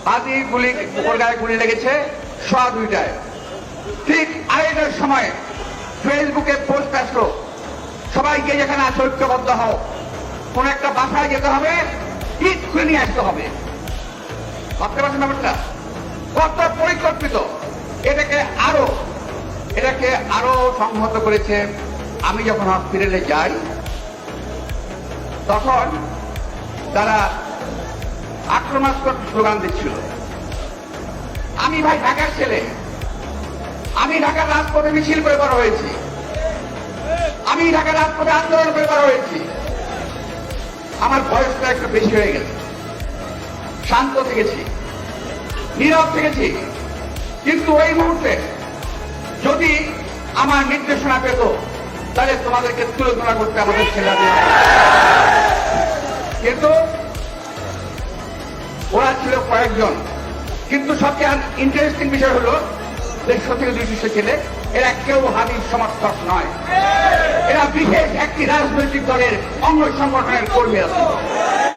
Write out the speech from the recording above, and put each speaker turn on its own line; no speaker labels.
হাতি গুলি উপর গায়ে গুলি লেগেছে 2:15 ঠিক আড়াইটার সময় ফেসবুকে পোস্ট আসলো, সবাইকে যেখানে আছে ঐক্যবদ্ধ হও, কোন একটা বাসায় যেতে হবে, ইট খুলে নিয়ে আসতে হবে। ভাবতে পারছেন ব্যাপারটা কত পরিকল্পিত। এটাকে আরো সংহত করেছে। আমি যখন হসপিটালে যাই তখন তারা আক্রমণাত্মক স্লোগান দিচ্ছিল। আমি ভাই ঢাকার ছেলে, আমি ঢাকার রাজপথে মিছিল করে বড় হয়েছি, আমি ঢাকার রাজপথে আন্দোলন করে বড় হয়েছি। আমার বয়সটা একটু বেশি হয়ে গেছে, শান্ত থেকেছি, নীরব থেকেছি, কিন্তু ওই মুহূর্তে যদি আমার নির্দেশনা পেত তাহলে তোমাদেরকে তুলনা করতে আমাদের ছেলে কিন্তু ওরা ছিল কয়েকজন। কিন্তু সবচেয়ে ইন্টারেস্টিং বিষয় হলো 150 থেকে 200 ছেলে, এরা কেউ হাদির সমর্থক নয়, এরা বিশেষ একটি রাজনৈতিক দলের অঙ্গ সংগঠনের কর্মী আছে।